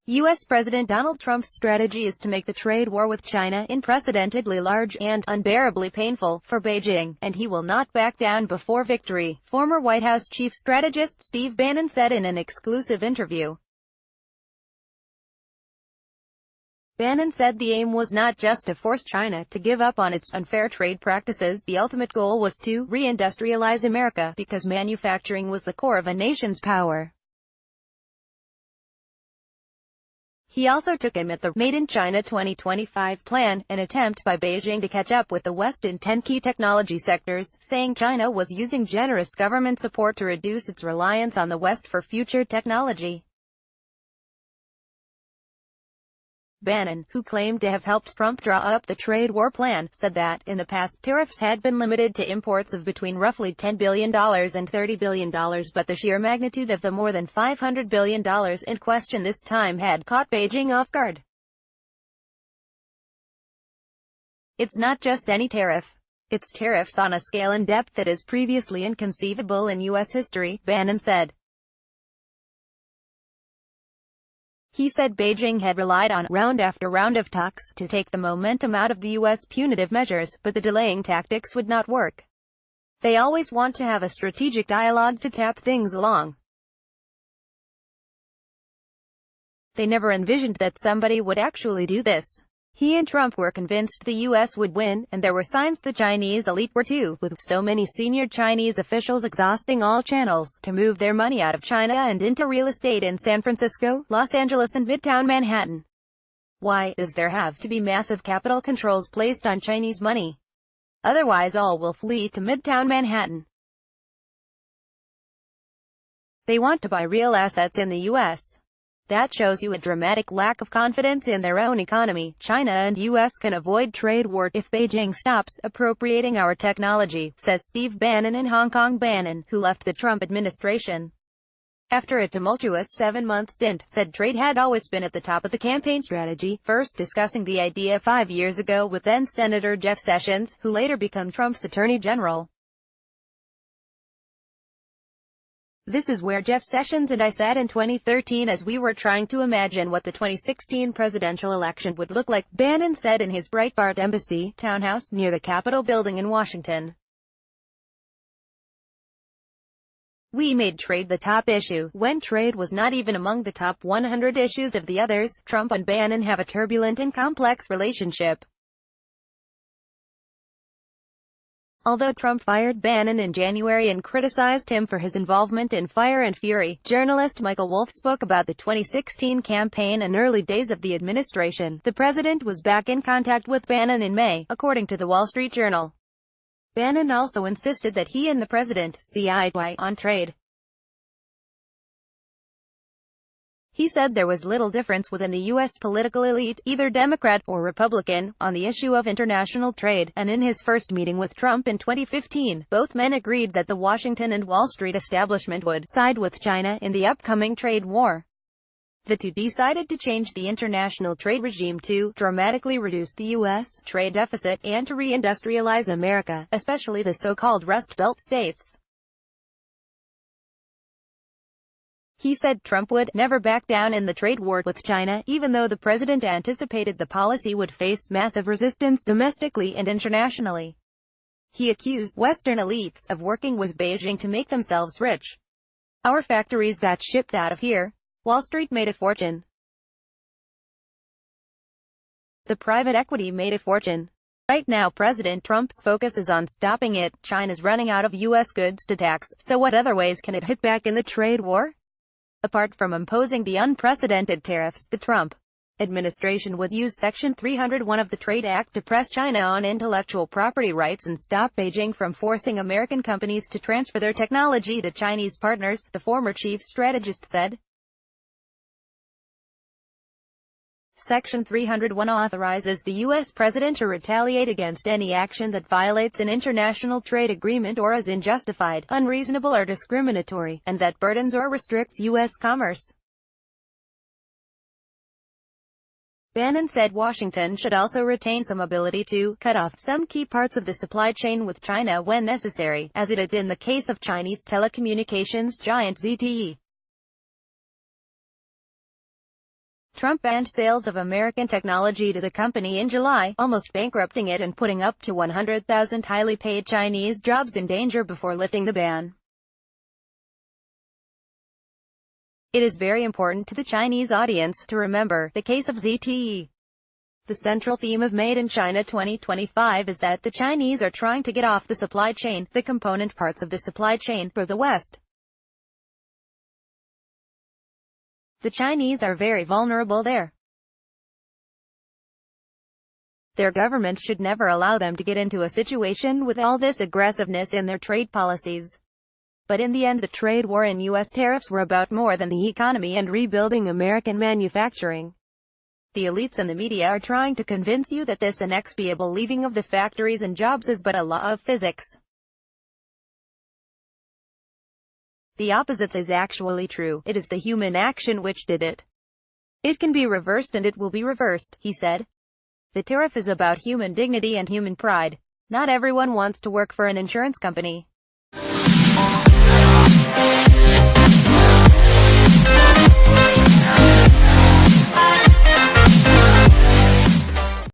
U.S. President Donald Trump's strategy is to make the trade war with China unprecedentedly large and unbearably painful for Beijing, and he will not back down before victory, former White House chief strategist Steve Bannon said in an exclusive interview. Bannon said the aim was not just to force China to give up on its unfair trade practices. The ultimate goal was to re-industrialize America, because manufacturing was the core of a nation's power. He also took aim at the Made in China 2025 plan, an attempt by Beijing to catch up with the West in 10 key technology sectors, saying China was using generous government support to reduce its reliance on the West for future technology. Bannon, who claimed to have helped Trump draw up the trade war plan, said that, in the past, tariffs had been limited to imports of between roughly $10 billion and $30 billion, but the sheer magnitude of the more than $500 billion in question this time had caught Beijing off guard. It's not just any tariff. It's tariffs on a scale and depth that is previously inconceivable in U.S. history, Bannon said. He said Beijing had relied on round after round of talks to take the momentum out of the U.S. punitive measures, but the delaying tactics would not work. They always want to have a strategic dialogue to tap things along. They never envisioned that somebody would actually do this. He and Trump were convinced the U.S. would win, and there were signs the Chinese elite were too, with so many senior Chinese officials exhausting all channels to move their money out of China and into real estate in San Francisco, Los Angeles and Midtown Manhattan. Why does there have to be massive capital controls placed on Chinese money? Otherwise all will flee to Midtown Manhattan. They want to buy real assets in the U.S. That shows you a dramatic lack of confidence in their own economy. China and U.S. can avoid trade war if Beijing stops appropriating our technology, says Steve Bannon in Hong Kong. Bannon, who left the Trump administration after a tumultuous 7-month stint, said trade had always been at the top of the campaign strategy, first discussing the idea 5 years ago with then-Senator Jeff Sessions, who later became Trump's Attorney General. This is where Jeff Sessions and I sat in 2013 as we were trying to imagine what the 2016 presidential election would look like, Bannon said in his Breitbart Embassy townhouse near the Capitol building in Washington. We made trade the top issue, when trade was not even among the top 100 issues of the others. Trump and Bannon have a turbulent and complex relationship. Although Trump fired Bannon in January and criticized him for his involvement in Fire and Fury, journalist Michael Wolff spoke about the 2016 campaign and early days of the administration. The president was back in contact with Bannon in May, according to the Wall Street Journal. Bannon also insisted that he and the president see eye to eye on trade. He said there was little difference within the U.S. political elite, either Democrat or Republican, on the issue of international trade, and in his first meeting with Trump in 2015, both men agreed that the Washington and Wall Street establishment would side with China in the upcoming trade war. The two decided to change the international trade regime to dramatically reduce the U.S. trade deficit and to re-industrialize America, especially the so-called Rust Belt states. He said Trump would never back down in the trade war with China, even though the president anticipated the policy would face massive resistance domestically and internationally. He accused Western elites of working with Beijing to make themselves rich. Our factories got shipped out of here. Wall Street made a fortune. The private equity made a fortune. Right now President Trump's focus is on stopping it. China's running out of U.S. goods to tax, so what other ways can it hit back in the trade war? Apart from imposing the unprecedented tariffs, the Trump administration would use Section 301 of the Trade Act to press China on intellectual property rights and stop Beijing from forcing American companies to transfer their technology to Chinese partners, the former chief strategist said. Section 301 authorizes the U.S. president to retaliate against any action that violates an international trade agreement or is unjustified, unreasonable or discriminatory, and that burdens or restricts U.S. commerce. Bannon said Washington should also retain some ability to cut off some key parts of the supply chain with China when necessary, as it did in the case of Chinese telecommunications giant ZTE. Trump banned sales of American technology to the company in July, almost bankrupting it and putting up to 100,000 highly paid Chinese jobs in danger before lifting the ban. It is very important to the Chinese audience to remember the case of ZTE. The central theme of Made in China 2025 is that the Chinese are trying to get off the supply chain, the component parts of the supply chain, for the West. The Chinese are very vulnerable there. Their government should never allow them to get into a situation with all this aggressiveness in their trade policies. But in the end, the trade war and U.S. tariffs were about more than the economy and rebuilding American manufacturing. The elites and the media are trying to convince you that this inexpiable leaving of the factories and jobs is but a law of physics. The opposite is actually true. It is the human action which did it. It can be reversed and it will be reversed, he said. The tariff is about human dignity and human pride. Not everyone wants to work for an insurance company.